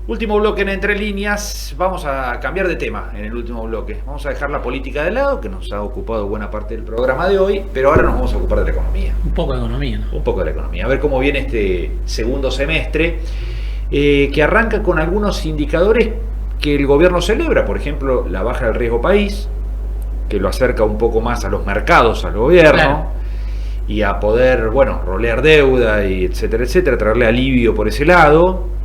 Último bloque en Entre Líneas. Vamos a cambiar de tema en el último bloque. Vamos a dejar la política de lado, que nos ha ocupado buena parte del programa de hoy, pero ahora nos vamos a ocupar de la economía. Un poco de economía, ¿no? Un poco de la economía. A ver cómo viene este segundo semestre, que arranca con algunos indicadores que el gobierno celebra. Por ejemplo, la baja del riesgo país, que lo acerca un poco más a los mercados, al gobierno. Claro. Y a poder, rolear deuda, y etcétera, traerle alivio por ese lado.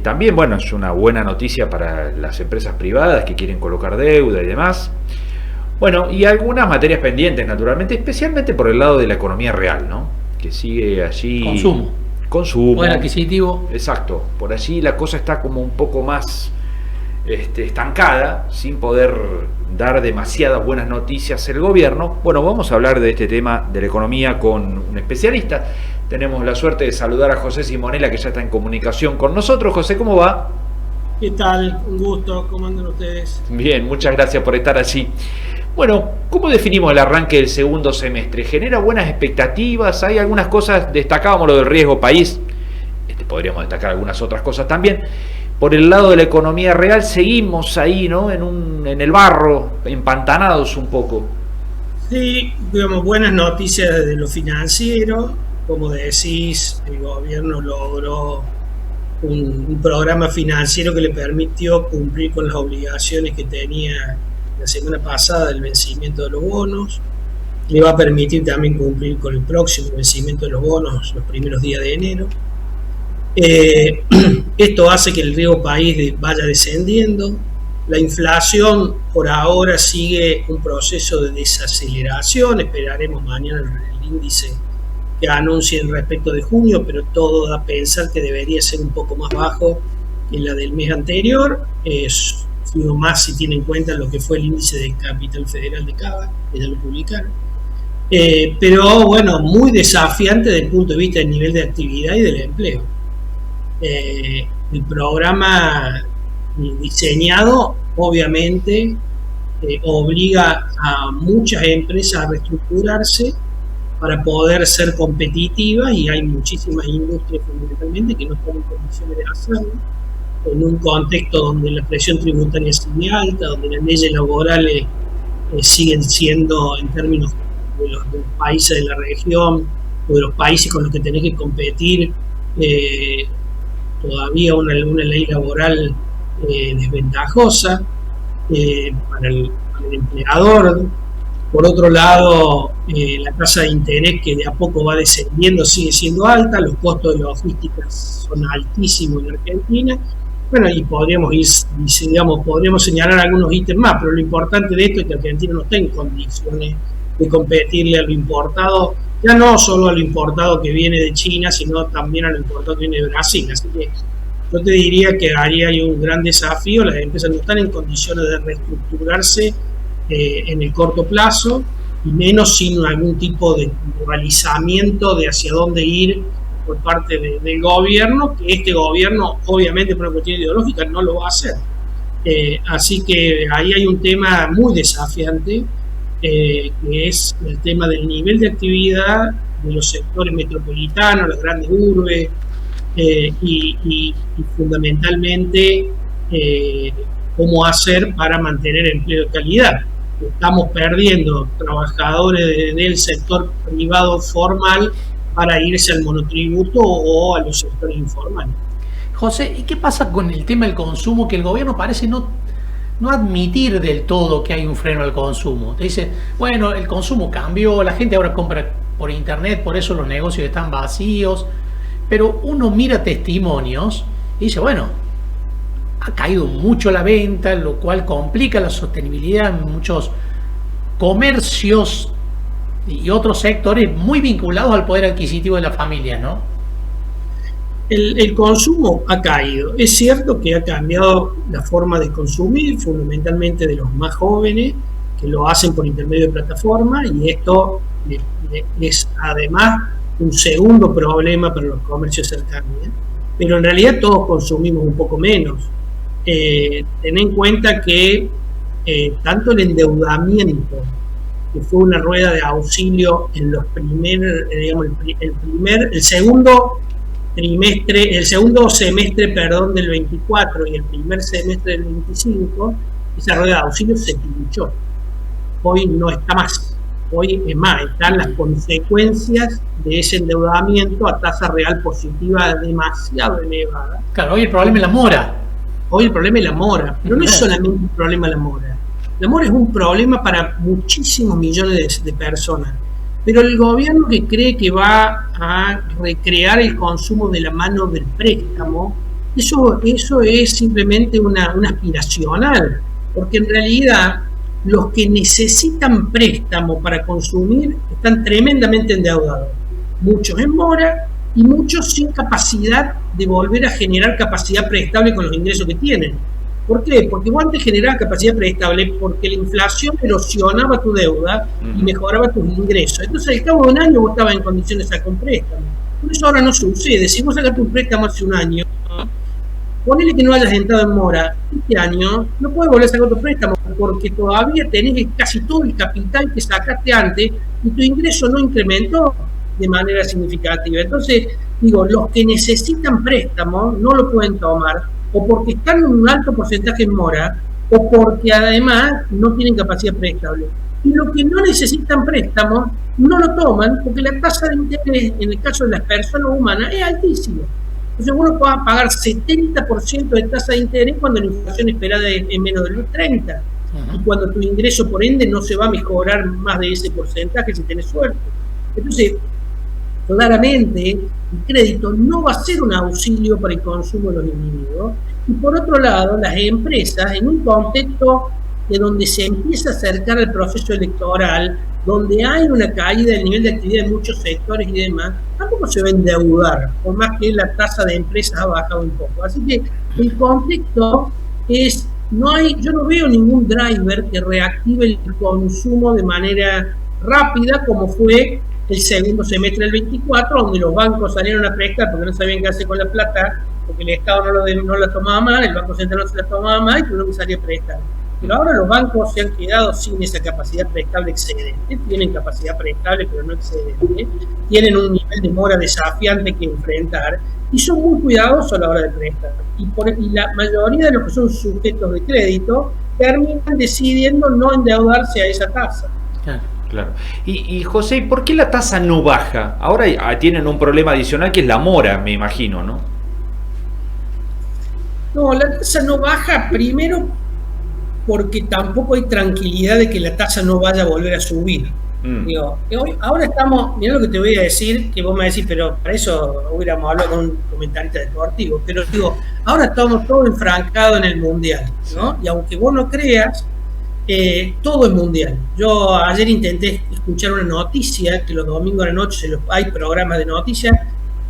También, es una buena noticia para las empresas privadas que quieren colocar deuda y demás. Y algunas materias pendientes, naturalmente, especialmente por el lado de la economía real, ¿no? Que sigue allí... Consumo. Poder adquisitivo. Exacto. Por allí la cosa está como un poco más estancada, sin poder dar demasiadas buenas noticias el gobierno. Vamos a hablar de este tema de la economía con un especialista. Tenemos la suerte de saludar a José Simonella, que ya está en comunicación con nosotros. José, ¿cómo va? ¿Qué tal? Un gusto. ¿Cómo andan ustedes? Bien, muchas gracias por estar allí. ¿Cómo definimos el arranque del segundo semestre? ¿Genera buenas expectativas? Hay algunas cosas, destacábamos lo del riesgo país, podríamos destacar algunas otras cosas también. Por el lado de la economía real seguimos ahí, ¿no? En el barro, empantanados un poco. Sí, buenas noticias desde lo financiero. Como decís, el gobierno logró un programa financiero que le permitió cumplir con las obligaciones que tenía la semana pasada del vencimiento de los bonos. Le va a permitir también cumplir con el próximo vencimiento de los bonos los primeros días de enero. Esto hace que el riesgo país vaya descendiendo. La inflación por ahora sigue un proceso de desaceleración. Esperaremos mañana el índice que anuncien respecto de junio, pero todo da a pensar que debería ser un poco más bajo que la del mes anterior. Uno más si tiene en cuenta lo que fue el índice de Capital Federal de Cava, que ya lo publicaron. Pero muy desafiante desde el punto de vista del nivel de actividad y del empleo. El programa diseñado obviamente obliga a muchas empresas a reestructurarse para poder ser competitivas, y hay muchísimas industrias fundamentalmente que no están en condiciones de hacerlo, en un contexto donde la presión tributaria es muy alta, donde las leyes laborales siguen siendo, en términos de los países de la región o de los países con los que tenés que competir, todavía una ley laboral desventajosa para el empleador. Por otro lado, la tasa de interés, que de a poco va descendiendo, sigue siendo alta. Los costos de logística son altísimos en Argentina. Y podríamos señalar algunos ítems más, pero lo importante de esto es que Argentina no está en condiciones de competirle a lo importado, ya no solo a lo importado que viene de China, sino también a lo importado que viene de Brasil. Así que yo te diría que ahí hay un gran desafío. Las empresas no están en condiciones de reestructurarse en el corto plazo, y menos sin algún tipo de realizamiento de hacia dónde ir por parte del gobierno, que este gobierno, obviamente por una cuestión ideológica, no lo va a hacer. Así que ahí hay un tema muy desafiante, que es el tema del nivel de actividad de los sectores metropolitanos, las grandes urbes, y fundamentalmente cómo hacer para mantener empleo de calidad. Estamos perdiendo trabajadores del sector privado formal para irse al monotributo o a los sectores informales. José, ¿y qué pasa con el tema del consumo? Que el gobierno parece no admitir del todo que hay un freno al consumo. Te dice, el consumo cambió, la gente ahora compra por internet, por eso los negocios están vacíos. Pero uno mira testimonios y dice, ha caído mucho la venta, lo cual complica la sostenibilidad en muchos comercios y otros sectores muy vinculados al poder adquisitivo de la familia, ¿no? El consumo ha caído. Es cierto que ha cambiado la forma de consumir, fundamentalmente de los más jóvenes, que lo hacen por intermedio de plataformas, y esto es además un segundo problema para los comercios cercanos. Pero en realidad todos consumimos un poco menos. Ten en cuenta que tanto el endeudamiento, que fue una rueda de auxilio en los el segundo el segundo semestre, perdón, del 24 y el primer semestre del 25, esa rueda de auxilio se pinchó. Hoy no está más. Hoy, es más, están las consecuencias de ese endeudamiento a tasa real positiva demasiado elevada. Claro, hoy el problema es la mora. Hoy el problema es la mora, pero no es solamente un problema la mora. La mora es un problema para muchísimos millones de personas. Pero el gobierno que cree que va a recrear el consumo de la mano del préstamo, eso es simplemente una aspiracional, porque en realidad los que necesitan préstamo para consumir están tremendamente endeudados. Muchos en mora y muchos sin capacidad de volver a generar capacidad prestable con los ingresos que tienen. ¿Por qué? Porque vos antes generabas capacidad prestable porque la inflación erosionaba tu deuda y mejoraba tus ingresos. Entonces, al cabo de un año vos estabas en condiciones de sacar un préstamo. Por eso ahora no sucede. Si vos sacaste un préstamo hace un año, ponele que no hayas entrado en mora este año, no puedes volver a sacar otro préstamo porque todavía tenés casi todo el capital que sacaste antes y tu ingreso no incrementó de manera significativa. Entonces, digo, los que necesitan préstamo no lo pueden tomar o porque están en un alto porcentaje en mora, o porque además no tienen capacidad prestable. Y los que no necesitan préstamos no lo toman porque la tasa de interés en el caso de las personas humanas es altísima. Entonces uno puede pagar 70% de tasa de interés cuando la inflación esperada es menos del 30%. Y cuando tu ingreso por ende no se va a mejorar más de ese porcentaje si tenés suerte. Entonces, claramente el crédito no va a ser un auxilio para el consumo de los individuos. Y por otro lado, las empresas, en un contexto de donde se empieza a acercar el proceso electoral, donde hay una caída del nivel de actividad en muchos sectores y demás, tampoco se va a endeudar, por más que la tasa de empresas ha bajado un poco. Así que el contexto es, yo no veo ningún driver que reactive el consumo de manera rápida como fue el segundo semestre del 24, donde los bancos salieron a prestar porque no sabían qué hacer con la plata, porque el Estado no la tomaba mal, el Banco Central no se la tomaba mal, y tuvieron que salir a prestar. Pero ahora los bancos se han quedado sin esa capacidad prestable excedente, tienen capacidad prestable pero no excedente, tienen un nivel de mora desafiante que enfrentar y son muy cuidadosos a la hora de prestar. Y la mayoría de los que son sujetos de crédito terminan decidiendo no endeudarse a esa tasa. Claro. Y José, ¿por qué la tasa no baja? Ahora tienen un problema adicional que es la mora, me imagino, ¿no? No, la tasa no baja primero porque tampoco hay tranquilidad de que la tasa no vaya a volver a subir. Digo, ahora estamos, mirá lo que te voy a decir, que vos me decís, pero para eso hubiéramos hablado con un comentarista deportivo, pero digo, ahora estamos todos enfrancados en el Mundial, ¿no? Y aunque vos no creas, todo es mundial. Yo ayer intenté escuchar una noticia, que los domingos a la noche hay programas de noticias,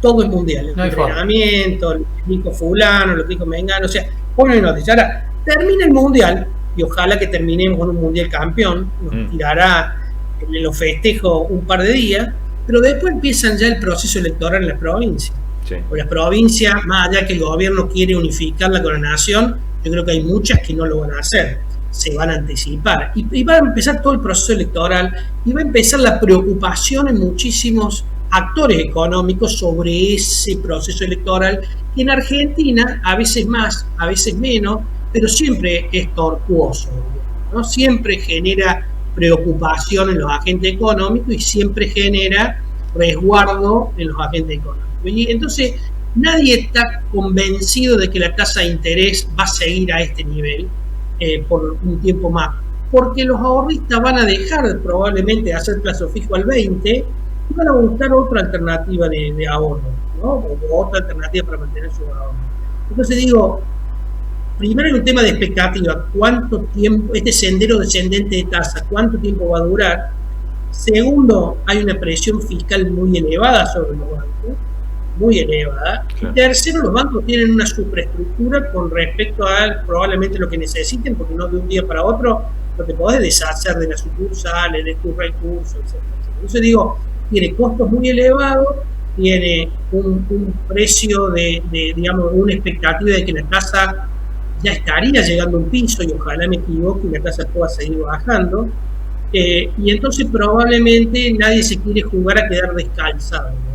todo es mundial. El entrenamiento, lo que dijo fulano, lo que dijo mengano, o sea, ponen noticias. Ahora, termina el mundial, y ojalá que terminemos con un mundial campeón, nos tirará en los festejos un par de días, pero después empiezan ya el proceso electoral en las provincias. Sí. O las provincias, más allá que el gobierno quiere unificarla con la nación, yo creo que hay muchas que no lo van a hacer. Se van a anticipar y va a empezar todo el proceso electoral y va a empezar la preocupación en muchísimos actores económicos sobre ese proceso electoral que en Argentina a veces más, a veces menos, pero siempre es tortuoso, ¿no? Siempre genera preocupación en los agentes económicos y siempre genera resguardo en los agentes económicos. Y entonces nadie está convencido de que la tasa de interés va a seguir a este nivel por un tiempo más, porque los ahorristas van a dejar probablemente de hacer plazo fijo al 20 y van a buscar otra alternativa de ahorro, ¿no? O otra alternativa para mantener su ahorro. Entonces digo, primero hay un tema de expectativa, cuánto tiempo, este sendero descendente de tasa, cuánto tiempo va a durar. Segundo, hay una presión fiscal muy elevada sobre los bancos, muy elevada. Claro. Y tercero, los bancos tienen una superestructura con respecto a probablemente lo que necesiten, porque no de un día para otro no te podés deshacer de las sucursales, de tus recursos, etc. Entonces digo, tiene costos muy elevados, tiene un precio digamos, una expectativa de que la tasa ya estaría llegando a un piso, y ojalá me equivoque y la tasa pueda seguir bajando, y entonces probablemente nadie se quiere jugar a quedar descalzado, ¿no?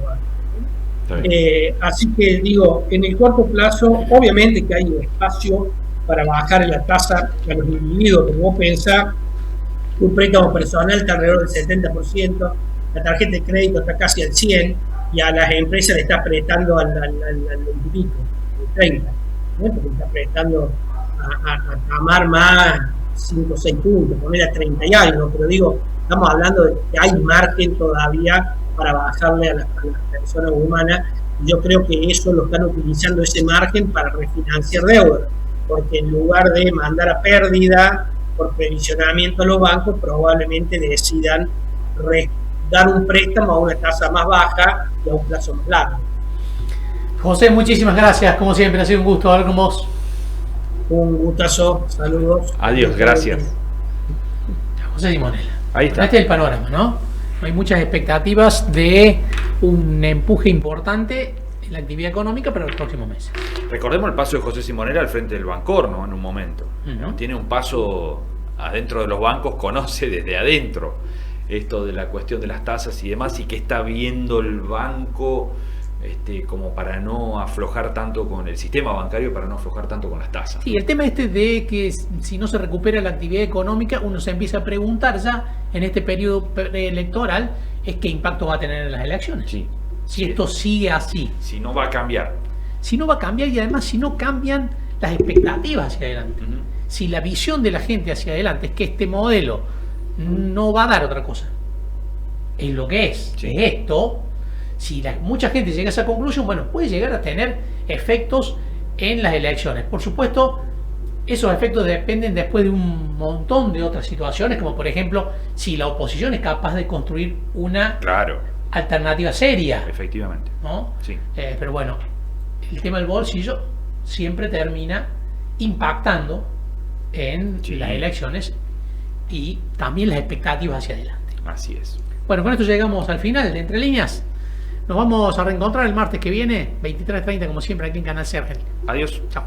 Así que digo, en el corto plazo, obviamente que hay espacio para bajar la tasa a los individuos, como vos pensás, un préstamo personal está alrededor del 70%, la tarjeta de crédito está casi al 100%, y a las empresas le está prestando al 20, al 30%, ¿no? Porque está prestando a amar más 5 o 6 puntos, poner a 30 y algo, pero digo, estamos hablando de que hay margen todavía para bajarle a las personas humanas, y yo creo que eso lo están utilizando, ese margen, para refinanciar deuda, porque en lugar de mandar a pérdida por previsionamiento a los bancos, probablemente decidan dar un préstamo a una tasa más baja y a un plazo más largo. José, muchísimas gracias, como siempre, ha sido un gusto hablar con vos. Un gustazo, saludos. Adiós, gracias. José Simonella. Ahí está. Este es el panorama, ¿no? Hay muchas expectativas de un empuje importante en la actividad económica para los próximos meses. Recordemos el paso de José Simonella al frente del Bancor, ¿no? En un momento. ¿No? Tiene un paso adentro de los bancos, conoce desde adentro esto de la cuestión de las tasas y demás, y que está viendo el banco como para no aflojar tanto con el sistema bancario, para no aflojar tanto con las tasas. Sí, el tema de que si no se recupera la actividad económica, uno se empieza a preguntar ya en este periodo electoral, es qué impacto va a tener en las elecciones. Sí. Si esto sigue así. Si no va a cambiar. Si no va a cambiar, y además si no cambian las expectativas hacia adelante. Si la visión de la gente hacia adelante es que este modelo no va a dar otra cosa, es lo que es, Sí. es esto. Si mucha gente llega a esa conclusión, bueno, puede llegar a tener efectos en las elecciones. Por supuesto, esos efectos dependen después de un montón de otras situaciones, como por ejemplo, si la oposición es capaz de construir una alternativa seria. Efectivamente. ¿No? Sí. Pero bueno, el tema del bolsillo siempre termina impactando en las elecciones y también las expectativas hacia adelante. Así es. Bueno, con esto llegamos al final de Entre Líneas. Nos vamos a reencontrar el martes que viene, 23:30, como siempre, aquí en Canal Sergel. Adiós. Chao.